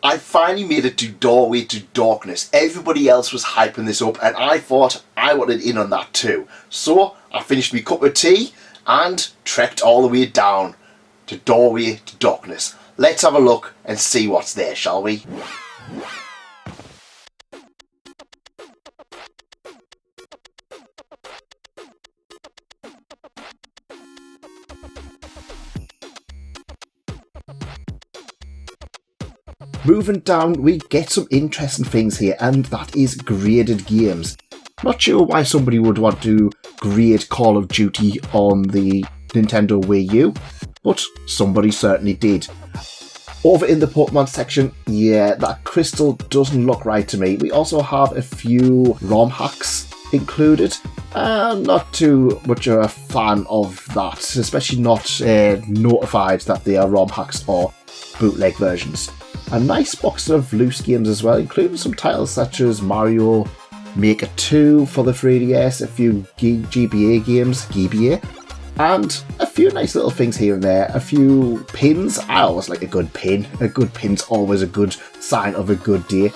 I finally made it to Doorway to Dorkness. Everybody else was hyping this up and I thought I wanted in on that too. So I finished my cup of tea and trekked all the way down to Doorway to Dorkness. Let's have a look and see what's there, shall we? Moving down, we get some interesting things here, and that is graded games. Not sure why somebody would want to grade Call of Duty on the Nintendo Wii U, but somebody certainly did. Over in the Pokemon section, yeah, that crystal doesn't look right to me. We also have a few ROM hacks included. Not too much of a fan of that, especially not notified that they are ROM hacks or bootleg versions. A nice box of loose games as well, including some titles such as Mario Maker 2 for the 3DS, a few GBA games, and a few nice little things here and there, a few pins. I always like a good pin. A good pin's always a good sign of a good day.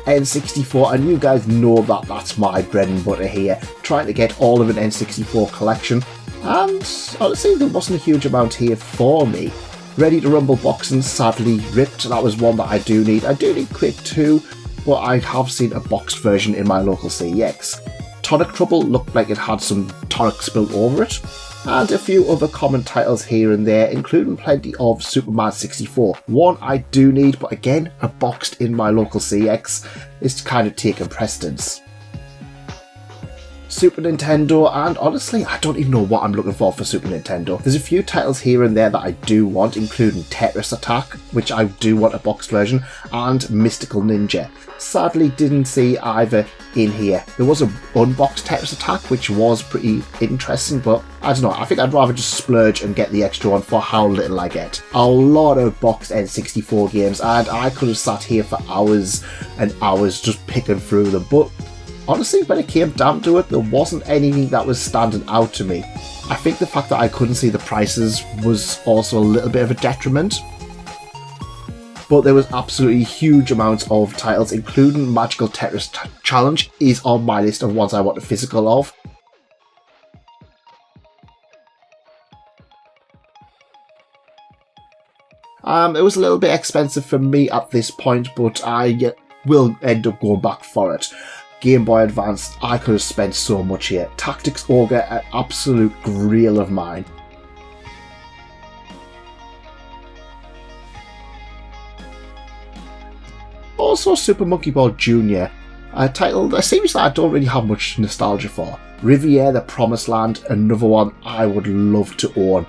N64, and you guys know that that's my bread and butter here, trying to get all of an N64 collection, and honestly there wasn't a huge amount here for me. Ready to Rumble boxing sadly ripped, that was one that I do need Quake 2, but I have seen a boxed version in my local CEX. Tonic Trouble looked like it had some tonic spilled over it, and a few other common titles here and there, including plenty of Superman 64. One I do need, but again, a boxed in my local CEX is kind of taking precedence. Super Nintendo, and honestly, I don't even know what I'm looking for Super Nintendo. There's a few titles here and there that I do want, including Tetris Attack, which I do want a boxed version, and Mystical Ninja. Sadly, didn't see either in here. There was an unboxed Tetris Attack, which was pretty interesting, but I don't know, I think I'd rather just splurge and get the extra one for how little I get. A lot of boxed N64 games, and I could have sat here for hours and hours just picking through them, but honestly, when it came down to it, there wasn't anything that was standing out to me. I think the fact that I couldn't see the prices was also a little bit of a detriment. But there was absolutely huge amounts of titles, including Magical Tetris Challenge is on my list of ones I want a physical of. It was a little bit expensive for me at this point, but I will end up going back for it. Game Boy Advance, I could have spent so much here. Tactics Ogre, an absolute grail of mine. Also Super Monkey Ball Jr., a series that I don't really have much nostalgia for. Riviera the Promised Land, another one I would love to own.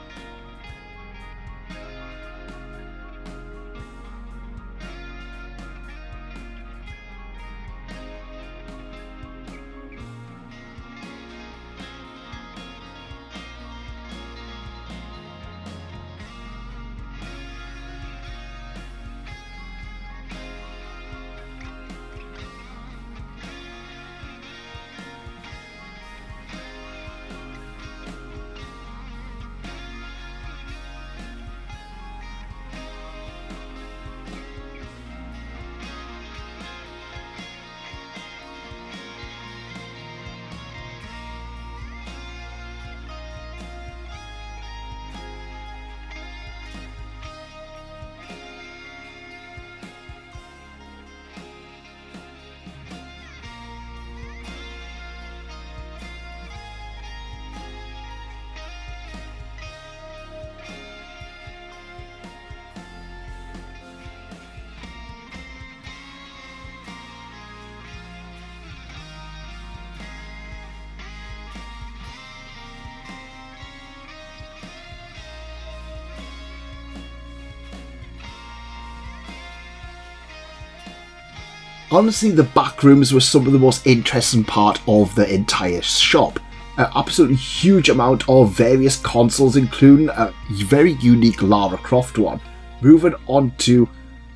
Honestly, the back rooms were some of the most interesting part of the entire shop. An absolutely huge amount of various consoles, including a very unique Lara Croft one. Moving on to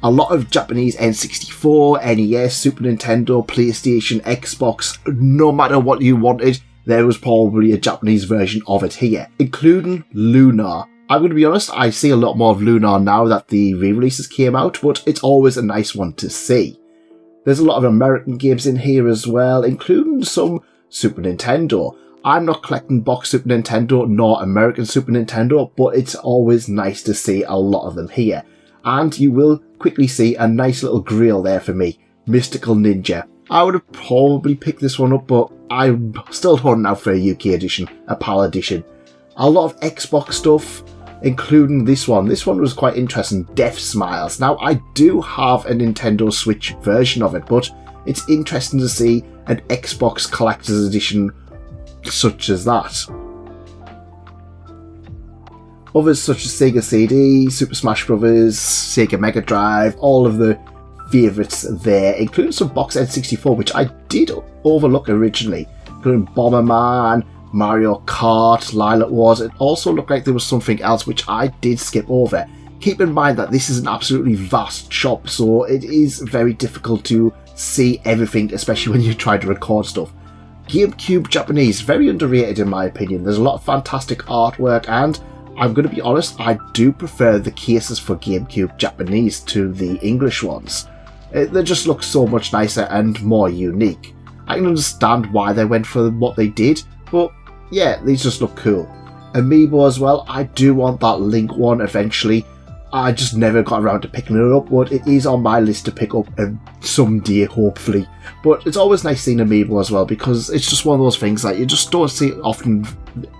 a lot of Japanese N64, NES, Super Nintendo, PlayStation, Xbox. No matter what you wanted, there was probably a Japanese version of it here, including Lunar. I'm going to be honest, I see a lot more of Lunar now that the re-releases came out, but it's always a nice one to see. There's a lot of American games in here as well, including some Super Nintendo. I'm not collecting box Super Nintendo nor American Super Nintendo, but it's always nice to see a lot of them here. And you will quickly see a nice little grail there for me, Mystical Ninja. I would have probably picked this one up, but I'm still holding out for a UK edition, a PAL edition. A lot of Xbox stuff, including this one. This one was quite interesting, Death Smiles. Now, I do have a Nintendo Switch version of it, but it's interesting to see an Xbox Collector's Edition such as that. Others such as Sega CD, Super Smash Bros, Sega Mega Drive, all of the favourites there, including some box N64, which I did overlook originally, including Bomberman, Mario Kart, Lilac Wars. It also looked like there was something else which I did skip over. Keep in mind that this is an absolutely vast shop, so it is very difficult to see everything, especially when you try to record stuff. GameCube Japanese, very underrated in my opinion. There's a lot of fantastic artwork, and I'm going to be honest, I do prefer the cases for GameCube Japanese to the English ones. They just look so much nicer and more unique. I can understand why they went for what they did, but yeah, these just look cool. Amiibo as well, I do want that Link one eventually. I just never got around to picking it up, but it is on my list to pick up someday, hopefully. But it's always nice seeing Amiibo as well, because it's just one of those things that you just don't see often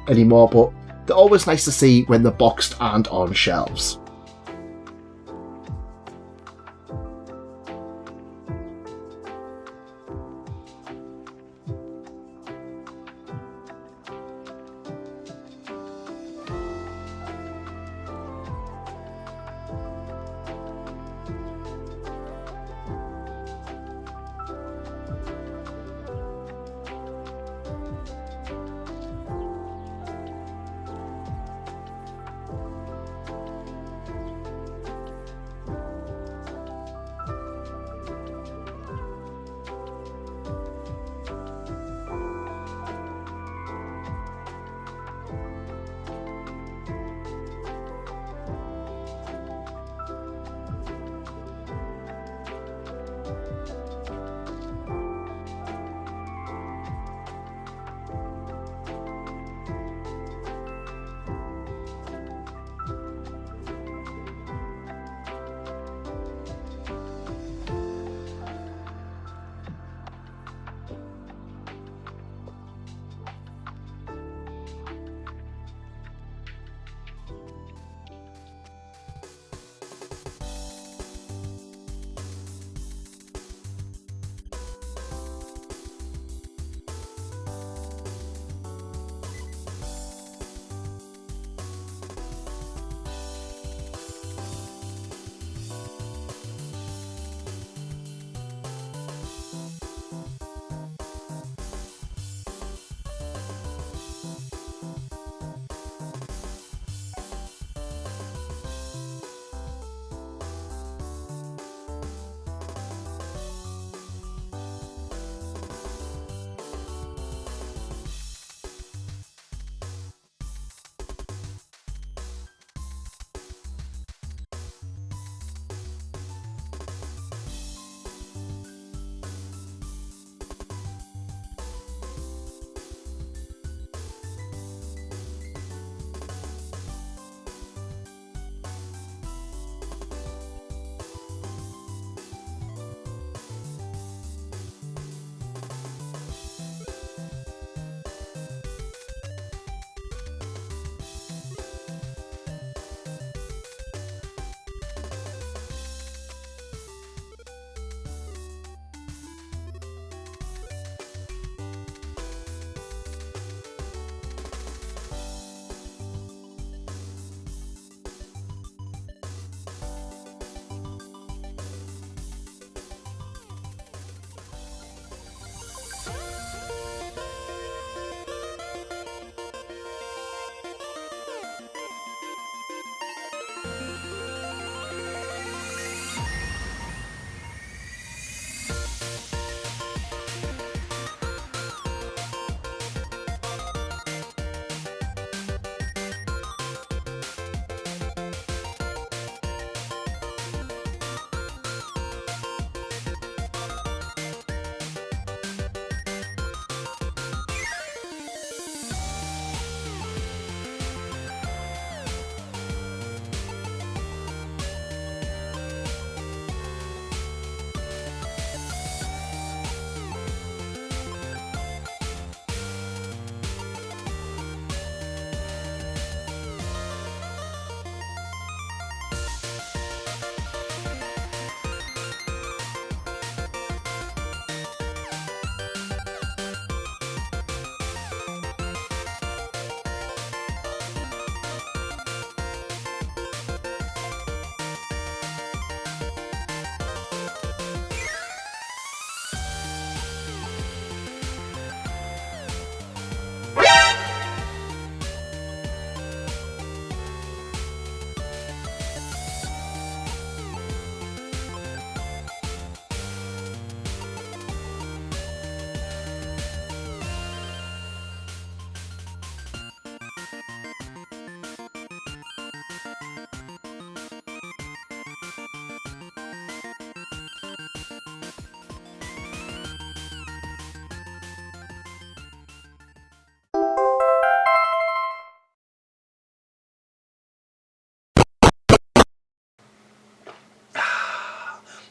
anymore, but they're always nice to see when they're boxed and on shelves.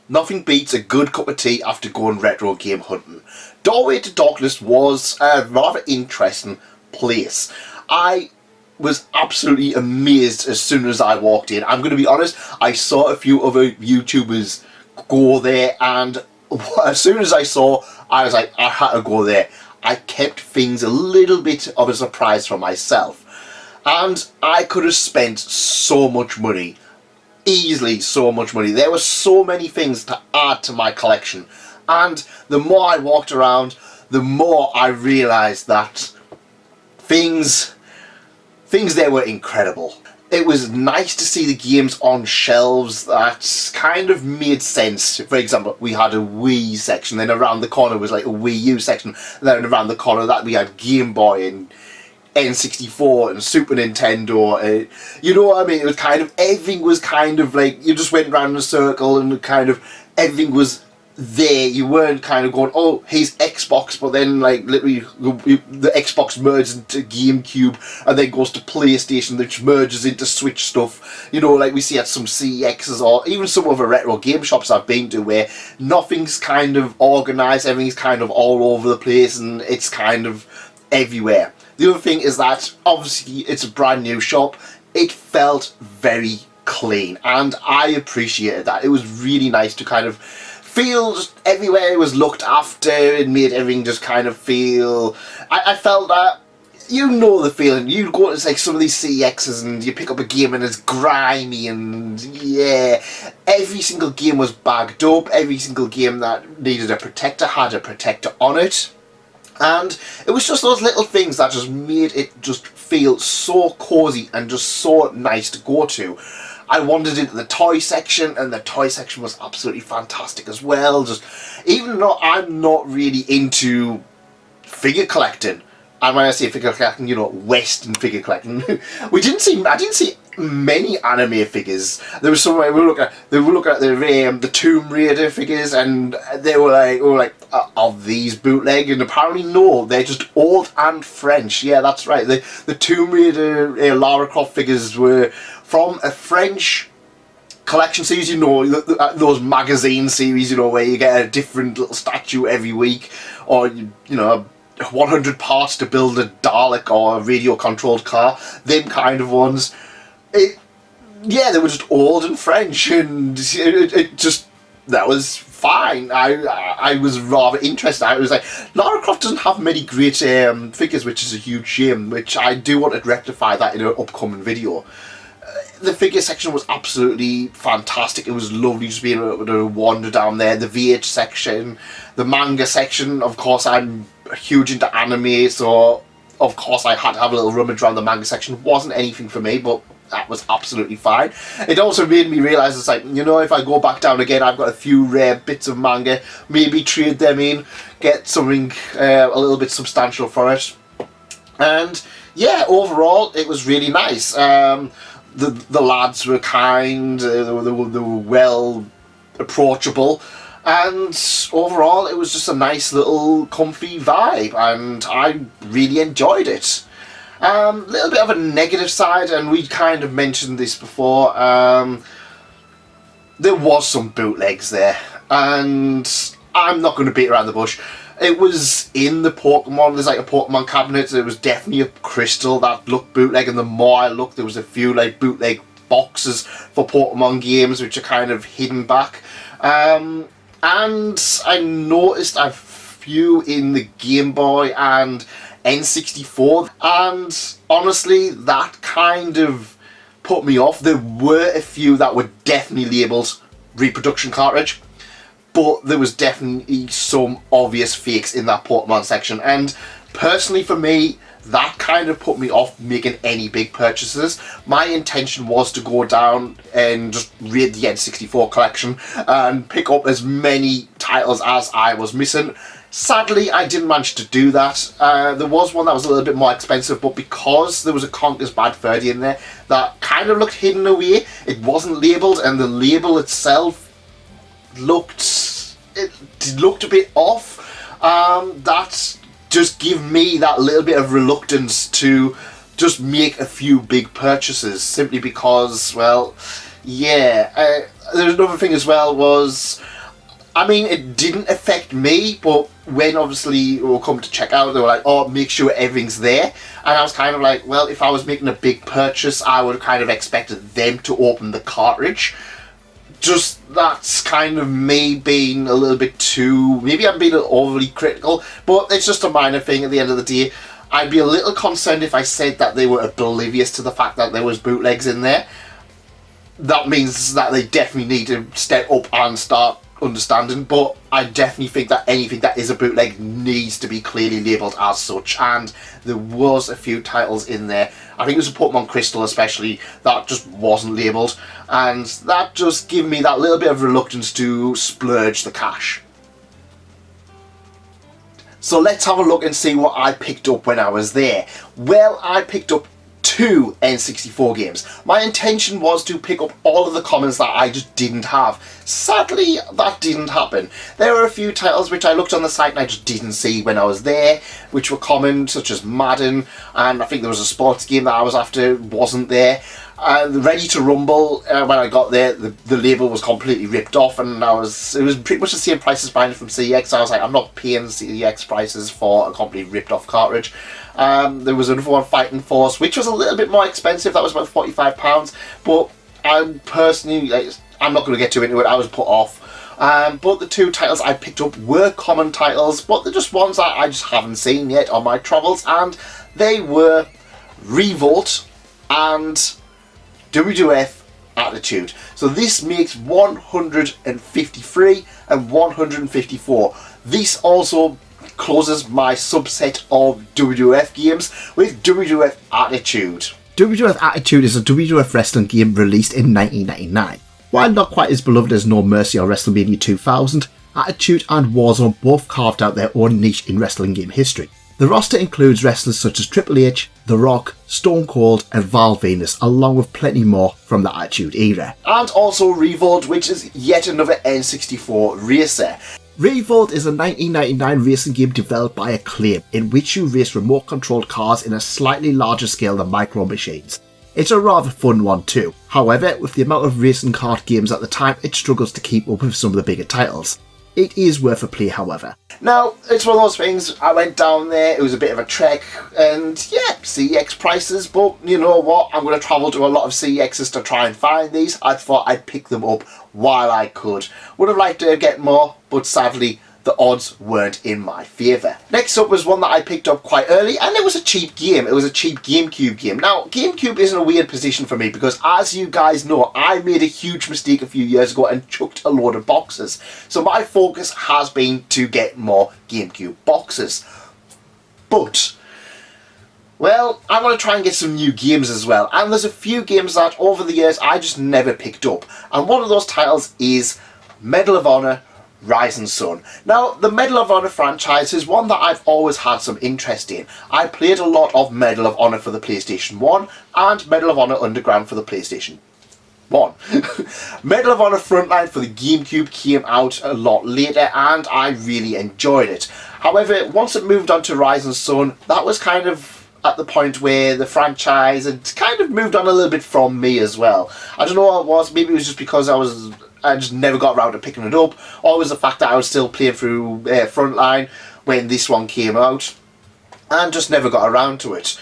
Nothing beats a good cup of tea after going retro game hunting. Doorway to Dorkness was a rather interesting place. I was absolutely amazed as soon as I walked in. I'm going to be honest, I saw a few other YouTubers go there, and as soon as I saw, I was like, I had to go there. I kept things a little bit of a surprise for myself. And I could have spent so much money. Easily so much money. There were so many things to add to my collection. And the more I walked around, the more I realised that things there were incredible. It was nice to see the games on shelves that kind of made sense. For example, we had a Wii section, then around the corner was like a Wii U section, and then around the corner of that we had Game Boy and N64 and Super Nintendo. You know what I mean? It was kind of, everything was kind of like, you just went round in a circle and kind of everything was there. You weren't kind of going, oh, here's Xbox, but then like literally the Xbox merges into GameCube and then goes to PlayStation, which merges into Switch stuff. You know, like we see at some CEXs or even some other retro game shops I've been to, where nothing's kind of organised, everything's kind of all over the place and it's kind of everywhere. The other thing is that obviously it's a brand new shop. It felt very clean and I appreciated that. It was really nice to kind of feel just everywhere was looked after. It made everything just kind of feel... I felt that, you know the feeling. You go to like some of these CEXs and you pick up a game and it's grimy and yeah. Every single game was bagged up. Every single game that needed a protector had a protector on it. And it was just those little things that just made it just feel so cozy and just so nice to go to. I wandered into the toy section and the toy section was absolutely fantastic as well. Just, even though I'm not really into figure collecting, and when I say figure collecting, you know, Western figure collecting, I didn't see many anime figures. There was some, we were looking at the Tomb Raider figures, and they were like, are these bootleg? And apparently no, they're just old and French. Yeah, that's right. The Tomb Raider Lara Croft figures were from a French collection series, you know, those magazine series, you know, where you get a different little statue every week, or you know, 100 parts to build a Dalek or a radio-controlled car, them kind of ones. Yeah, they were just old and French, and it just, that was fine. I was rather interested. I was like, Lara Croft doesn't have many great figures, which is a huge shame, which I do want to rectify that in an upcoming video. The figure section was absolutely fantastic. It was lovely just being able to wander down there. The VH section, the manga section, of course I'm huge into anime, so of course I had to have a little rummage around the manga section. Wasn't anything for me, but that was absolutely fine. It also made me realise, it's like, you know, if I go back down again, I've got a few rare bits of manga, maybe trade them in, get something a little bit substantial for it. And yeah, overall it was really nice. The lads were kind, they were well approachable, and overall it was just a nice little comfy vibe, and I really enjoyed it. A little bit of a negative side, and we kind of mentioned this before, there was some bootlegs there, and I'm not going to beat around the bush. It was in the Pokemon, there's like a Pokemon cabinet, there was definitely a crystal that looked bootleg, and the more I looked, there was a few like bootleg boxes for Pokemon games which are kind of hidden back. And I noticed a few in the Game Boy and N64, and honestly that kind of put me off. There were a few that were definitely labelled reproduction cartridge, but there was definitely some obvious fakes in that Pokemon section, and personally for me, that kind of put me off making any big purchases. My intention was to go down and just raid the N64 collection and pick up as many titles as I was missing. Sadly, I didn't manage to do that. There was one that was a little bit more expensive, but because there was a Conker's Bad Fur Day in there that kind of looked hidden away, it wasn't labelled, and the label itself looked a bit off. That just gave me that little bit of reluctance to just make a few big purchases, simply because, well, yeah. There's another thing as well, was I mean, it didn't affect me, but when obviously we were coming to check out, they were like, oh, make sure everything's there. And I was kind of like, well, if I was making a big purchase, I would have kind of expected them to open the cartridge. Just that's kind of me being a little bit too, maybe I'm being overly critical, but it's just a minor thing at the end of the day. I'd be a little concerned if I said that they were oblivious to the fact that there was bootlegs in there. That means that they definitely need to step up and start understanding, but I definitely think that anything that is a bootleg needs to be clearly labelled as such, and there was a few titles in there, I think it was a Pokemon Crystal especially, that just wasn't labelled, and that just gave me that little bit of reluctance to splurge the cash. So let's have a look and see what I picked up when I was there. Well, I picked up 2 N64 games. My intention was to pick up all of the commons that I just didn't have. Sadly, that didn't happen. There were a few titles which I looked on the site and I just didn't see when I was there, which were common, such as Madden, and I think there was a sports game that I was after, wasn't there. Ready to Rumble, when I got there, the label was completely ripped off, and it was pretty much the same price as buying it from CEX. I was like, I'm not paying CEX prices for a completely ripped off cartridge. There was another one, Fighting Force, which was a little bit more expensive. That was about £45, but I'm personally, I'm not going to get too into it. I was put off. But the 2 titles I picked up were common titles, but they're just ones that I just haven't seen yet on my travels, and they were Revolt and WWF Attitude. So this makes 153 and 154. This also closes my subset of WWF games with WWF Attitude. WWF Attitude is a WWF wrestling game released in 1999. While not quite as beloved as No Mercy or WrestleMania 2000, Attitude and Warzone both carved out their own niche in wrestling game history. The roster includes wrestlers such as Triple H, The Rock, Stone Cold and Val Venus, along with plenty more from the Attitude era. And also Revolt, which is yet another N64 racer. Revolt is a 1999 racing game developed by Acclaim, in which you race remote-controlled cars in a slightly larger scale than Micro Machines. It's a rather fun one too. However, with the amount of racing kart games at the time, it struggles to keep up with some of the bigger titles. It is worth a play, however. Now, it's one of those things, I went down there, it was a bit of a trek, and yeah, CEX prices, but you know what, I'm going to travel to a lot of CEXs to try and find these. I thought I'd pick them up while I could. Would have liked to get more, but sadly, the odds weren't in my favour. Next up was one that I picked up quite early, and it was a cheap game. It was a cheap GameCube game. Now, GameCube is in a weird position for me because, as you guys know, I made a huge mistake a few years ago and chucked a load of boxes. So my focus has been to get more GameCube boxes. But, well, I want to try and get some new games as well. And there's a few games that, over the years, I just never picked up. And one of those titles is Medal of Honor Rising Sun. Now, the Medal of Honor franchise is one that I've always had some interest in. I played a lot of Medal of Honor for the PlayStation 1 and Medal of Honor Underground for the PlayStation 1. Medal of Honor Frontline for the GameCube came out a lot later and I really enjoyed it. However, once it moved on to Rising Sun, that was kind of at the point where the franchise had kind of moved on a little bit from me as well. I don't know what it was, maybe it was just because I just never got around to picking it up, or it was the fact that I was still playing through Frontline when this one came out, and just never got around to it.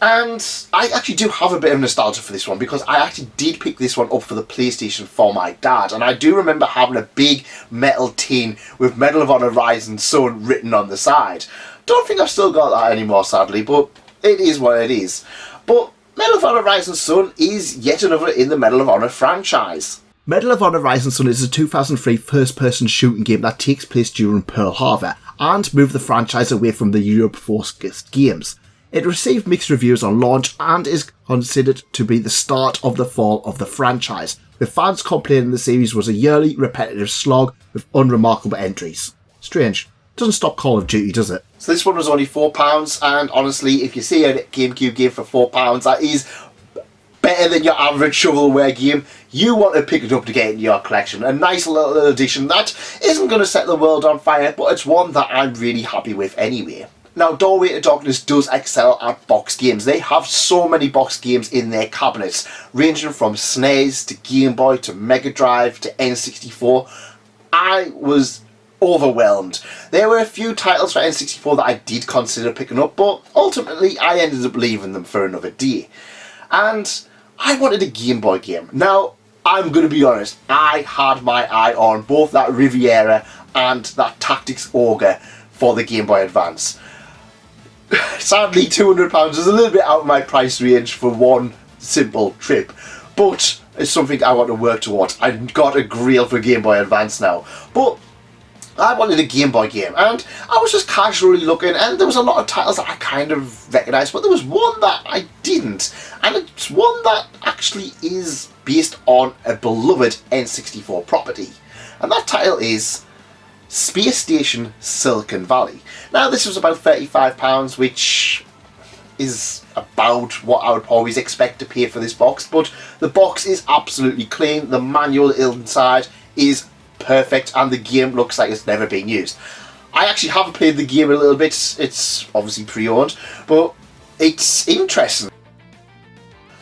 And I actually do have a bit of nostalgia for this one, because I actually did pick this one up for the PlayStation for my dad, and I do remember having a big metal tin with Medal of Honor Rising Sun written on the side. Don't think I've still got that anymore, sadly, but it is what it is. But Medal of Honor Rising Sun is yet another in the Medal of Honor franchise. Medal of Honor Rising Sun is a 2003 first-person shooting game that takes place during Pearl Harbor and moved the franchise away from the Europe-focused games. It received mixed reviews on launch and is considered to be the start of the fall of the franchise, with fans complaining the series was a yearly repetitive slog with unremarkable entries. Strange. Doesn't stop Call of Duty, does it? So this one was only £4, and honestly, if you see a GameCube game for £4, that is better than your average shovelware game. You want to pick it up to get in your collection. A nice little addition that isn't going to set the world on fire, but it's one that I'm really happy with anyway. Now, Doorway to Darkness does excel at box games. They have so many box games in their cabinets, ranging from SNES to Game Boy to Mega Drive to N64. I was overwhelmed. There were a few titles for N64 that I did consider picking up, but ultimately I ended up leaving them for another day. And I wanted a Game Boy game. Now, I'm going to be honest, I had my eye on both that Riviera and that Tactics Ogre for the Game Boy Advance. Sadly, £200 is a little bit out of my price range for one simple trip, but it's something I want to work towards. I've got a grail for Game Boy Advance now, but I wanted a Game Boy game, and I was just casually looking, and there was a lot of titles that I kind of recognised, but there was one that I didn't, and it's one that actually is based on a beloved N64 property, and that title is Space Station Silicon Valley. Now, this was about £35, which is about what I would always expect to pay for this box, but the box is absolutely clean, the manual inside is perfect, and the game looks like it's never been used. I actually haven't played the game a little bit, it's obviously pre-owned, but it's interesting.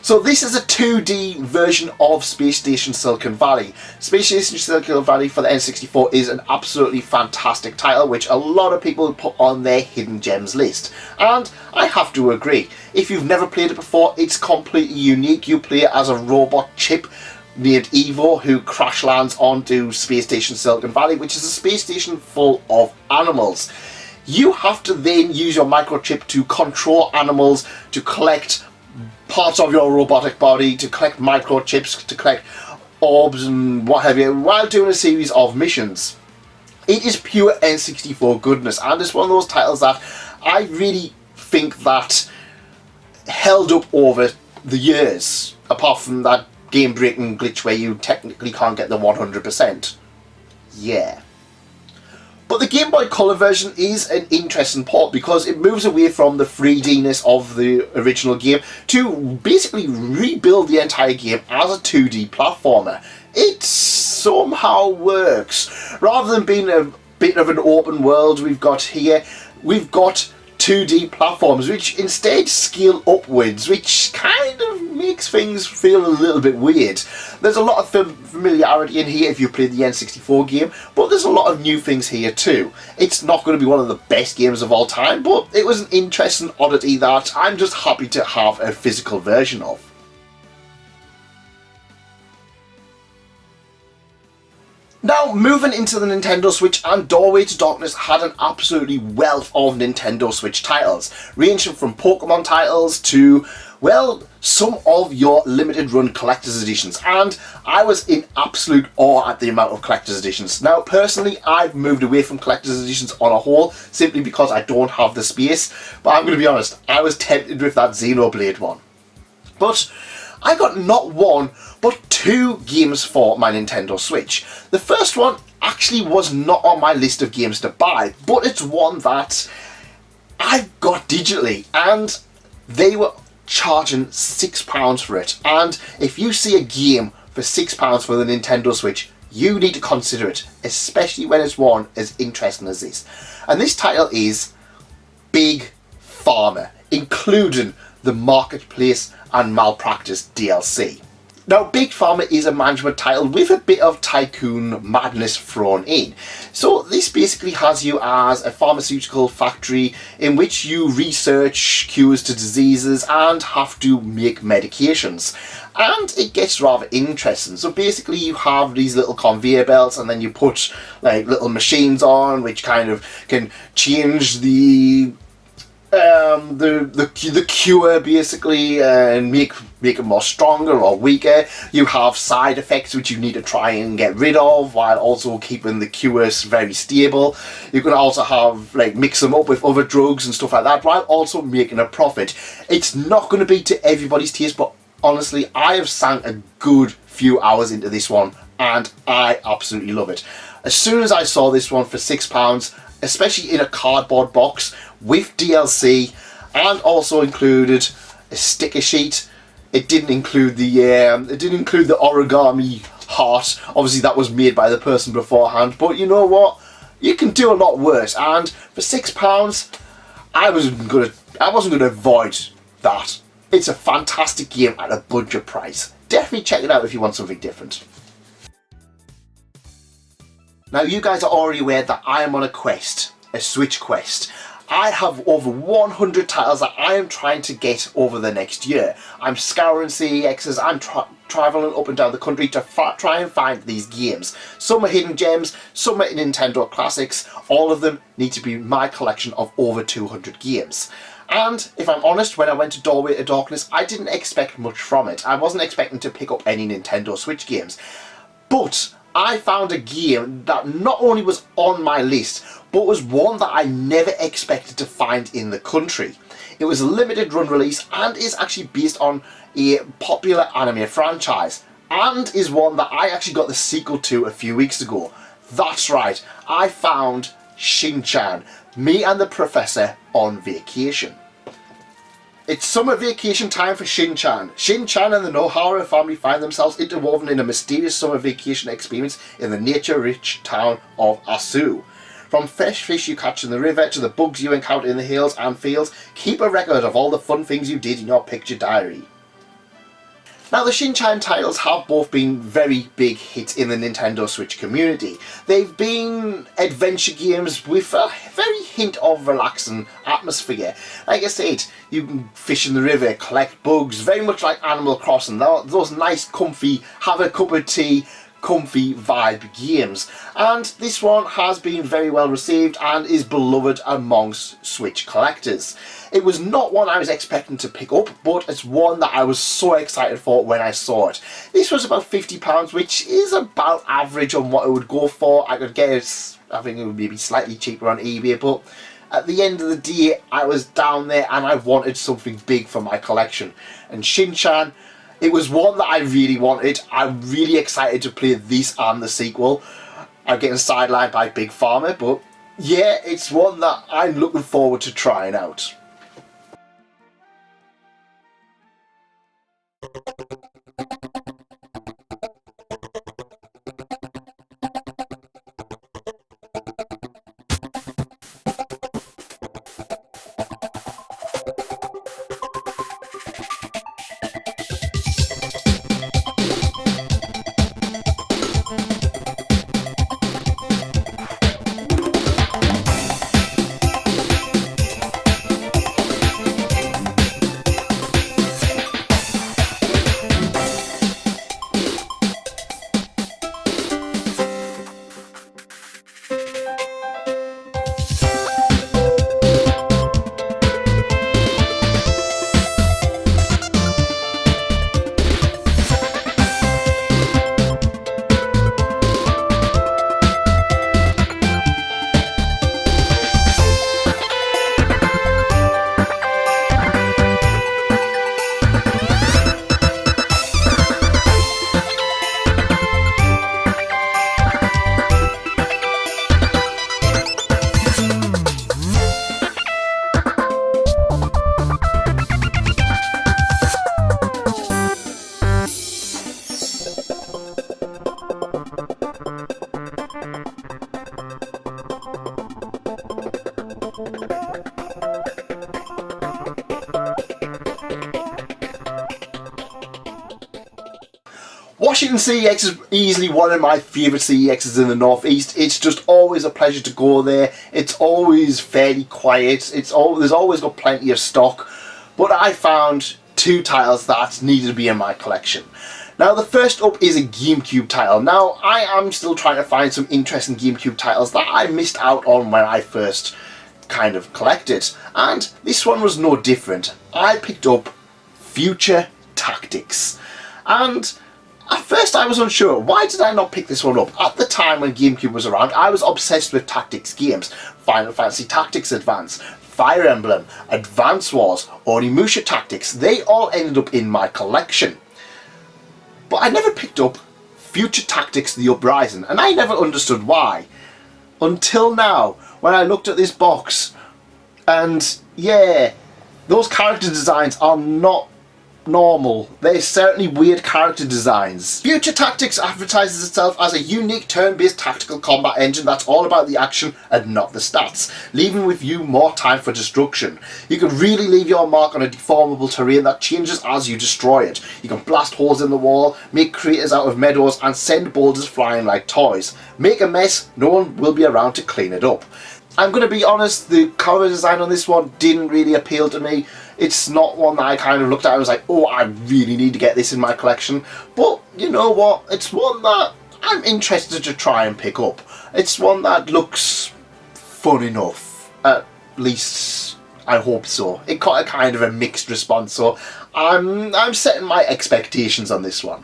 So this is a 2D version of Space Station Silicon Valley. Space Station Silicon Valley for the N64 is an absolutely fantastic title, which a lot of people put on their hidden gems list. And I have to agree, if you've never played it before, it's completely unique. You play it as a robot chip named Evo who crash lands onto Space Station Silicon Valley, which is a space station full of animals. You have to then use your microchip to control animals, to collect parts of your robotic body, to collect microchips, to collect orbs and what have you, while doing a series of missions. It is pure N64 goodness, and it's one of those titles that I really think that held up over the years, apart from that game-breaking glitch where you technically can't get the 100%. Yeah. But the Game Boy Color version is an interesting port because it moves away from the 3D-ness of the original game to basically rebuild the entire game as a 2D platformer. It somehow works. Rather than being a bit of an open world we've got here, we've got 2D platforms which instead scale upwards, which kind of makes things feel a little bit weird. There's a lot of familiarity in here if you played the N64 game, but there's a lot of new things here too. It's not going to be one of the best games of all time, but it was an interesting oddity that I'm just happy to have a physical version of. Now, moving into the Nintendo Switch, and Doorway to Darkness had an absolutely wealth of Nintendo Switch titles, ranging from Pokemon titles to, well, some of your limited run collector's editions, and I was in absolute awe at the amount of collector's editions. Now, personally, I've moved away from collector's editions on a whole, simply because I don't have the space, but I'm going to be honest, I was tempted with that Xenoblade one. But I got not one, but two games for my Nintendo Switch. The first one actually was not on my list of games to buy, but it's one that I got digitally, and they were charging £6 for it. And if you see a game for £6 for the Nintendo Switch, you need to consider it, especially when it's one as interesting as this. And this title is Big Pharma, including the Marketplace and Malpractice DLC. Now, Big Pharma is a management title with a bit of tycoon madness thrown in. So this basically has you as a pharmaceutical factory in which you research cures to diseases and have to make medications. And it gets rather interesting. So basically you have these little conveyor belts, and then you put like little machines on which kind of can change the cure basically, and make it more stronger or weaker. You have side effects which you need to try and get rid of while also keeping the cures very stable. You can also have like mix them up with other drugs and stuff like that while also making a profit. It's not going to be to everybody's taste, but honestly, I have sank a good few hours into this one and I absolutely love it. As soon as I saw this one for £6, especially in a cardboard box with DLC, and also included a sticker sheet. It didn't include the origami heart. Obviously, that was made by the person beforehand. But you know what? You can do a lot worse. And for £6, I wasn't gonna avoid that. It's a fantastic game at a budget price. Definitely check it out if you want something different. Now you guys are already aware that I am on a quest, a Switch quest. I have over 100 titles that I am trying to get over the next year. I'm scouring CEXs, I'm travelling up and down the country to try and find these games. Some are hidden gems, some are Nintendo classics, all of them need to be in my collection of over 200 games. And if I'm honest, when I went to Doorway to Darkness, I didn't expect much from it. I wasn't expecting to pick up any Nintendo Switch games. But I found a game that not only was on my list, but was one that I never expected to find in the country. It was a limited run release and is actually based on a popular anime franchise, and is one that I actually got the sequel to a few weeks ago. That's right, I found Shin-chan, Me and the Professor on Vacation. It's summer vacation time for Shin-chan. Shin-chan and the Nohara family find themselves interwoven in a mysterious summer vacation experience in the nature-rich town of Asu. From fresh fish you catch in the river to the bugs you encounter in the hills and fields, keep a record of all the fun things you did in your picture diary. Now the Shin-chan titles have both been very big hits in the Nintendo Switch community. They've been adventure games with a very hint of relaxing atmosphere. Like I said, you can fish in the river, collect bugs, very much like Animal Crossing. Those nice comfy, have a cup of tea, comfy vibe games. And this one has been very well received and is beloved amongst Switch collectors. It was not one I was expecting to pick up, but it's one that I was so excited for when I saw it. This was about £50, which is about average on what it would go for. I could get it, I think it would be slightly cheaper on eBay, but at the end of the day, I was down there and I wanted something big for my collection. And Shin-chan, it was one that I really wanted. I'm really excited to play this and the sequel. I'm getting sidelined by Big Pharma, but yeah, it's one that I'm looking forward to trying out. Washington CEX is easily one of my favourite CEXs in the Northeast. It's just always a pleasure to go there. It's always fairly quiet. There's always got plenty of stock. But I found two titles that needed to be in my collection. Now the first up is a GameCube title. Now I am still trying to find some interesting GameCube titles that I missed out on when I first kind of collected. And this one was no different. I picked up Future Tactics. And at first I was unsure, why did I not pick this one up? At the time when GameCube was around, I was obsessed with tactics games. Final Fantasy Tactics Advance, Fire Emblem, Advance Wars, Onimusha Tactics, they all ended up in my collection. But I never picked up Future Tactics The Uprising, and I never understood why. Until now, when I looked at this box, and yeah, those character designs are not normal. There's certainly weird character designs. Future Tactics advertises itself as a unique turn-based tactical combat engine that's all about the action and not the stats, leaving with you more time for destruction. You can really leave your mark on a deformable terrain that changes as you destroy it. You can blast holes in the wall, make craters out of meadows, and send boulders flying like toys. Make a mess, no one will be around to clean it up. I'm going to be honest, the cover design on this one didn't really appeal to me. It's not one that I kind of looked at and was like, oh, I really need to get this in my collection. But you know what? It's one that I'm interested to try and pick up. It's one that looks fun enough. At least I hope so. It got a kind of a mixed response, so I'm setting my expectations on this one.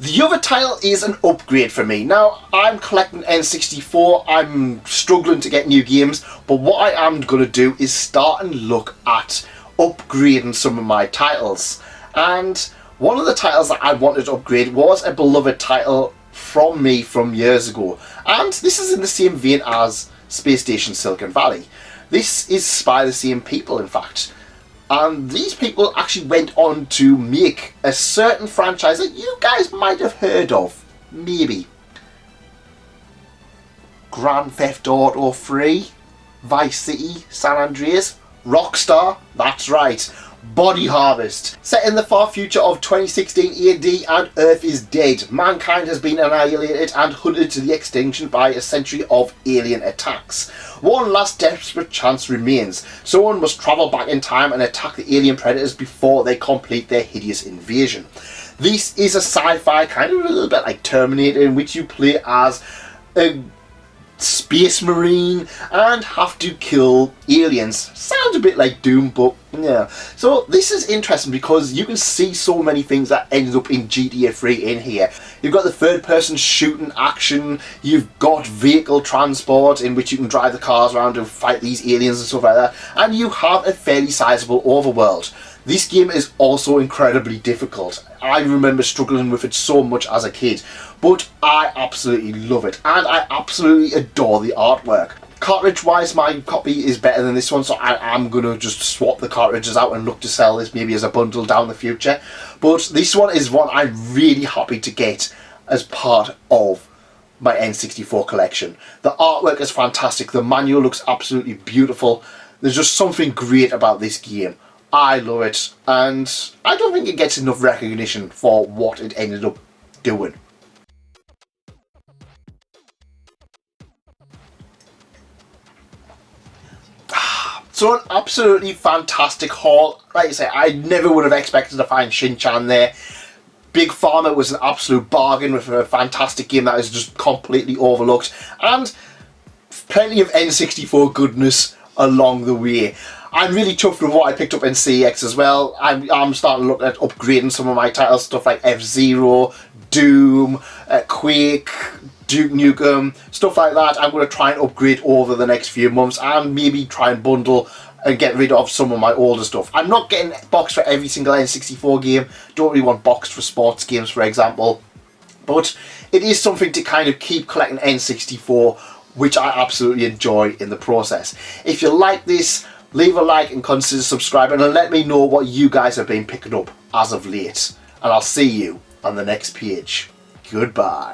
The other title is an upgrade for me. Now, I'm collecting N64, I'm struggling to get new games, but what I am going to do is start and look at upgrading some of my titles. And one of the titles that I wanted to upgrade was a beloved title from me from years ago. And this is in the same vein as Space Station Silicon Valley. This is by the same people, in fact. And these people actually went on to make a certain franchise that you guys might have heard of. Maybe. Grand Theft Auto 3, Vice City, San Andreas, Rockstar, that's right, Body Harvest. Set in the far future of 2016 AD and Earth is dead. Mankind has been annihilated and hunted to the extinction by a century of alien attacks. One last desperate chance remains. Someone must travel back in time and attack the alien predators before they complete their hideous invasion. This is a sci-fi, kind of a little bit like Terminator, in which you play as a space marine and have to kill aliens. Sounds a bit like Doom, but yeah. So this is interesting because you can see so many things that ended up in GTA 3 in here. You've got the third person shooting action, you've got vehicle transport in which you can drive the cars around and fight these aliens and stuff like that, and you have a fairly sizable overworld. This game is also incredibly difficult. I remember struggling with it so much as a kid, but I absolutely love it, and I absolutely adore the artwork. Cartridge wise, my copy is better than this one, so I am going to just swap the cartridges out and look to sell this maybe as a bundle down the future. But this one is one I'm really happy to get as part of my N64 collection. The artwork is fantastic, the manual looks absolutely beautiful. There's just something great about this game. I love it, and I don't think it gets enough recognition for what it ended up doing. So an absolutely fantastic haul. Like I say, I never would have expected to find Shin-Chan there. Big Pharma was an absolute bargain with a fantastic game that is just completely overlooked, and plenty of N64 goodness along the way. I'm really chuffed with what I picked up in CEX as well. I'm starting to look at upgrading some of my titles, stuff like F-Zero, Doom, Quake, Duke Nukem, stuff like that. I'm going to try and upgrade over the next few months and maybe try and bundle and get rid of some of my older stuff. I'm not getting boxed for every single N64 game. Don't really want boxed for sports games, for example. But it is something to kind of keep collecting N64, which I absolutely enjoy in the process. If you like this, leave a like and consider subscribing and let me know what you guys have been picking up as of late. And I'll see you on the next page. Goodbye.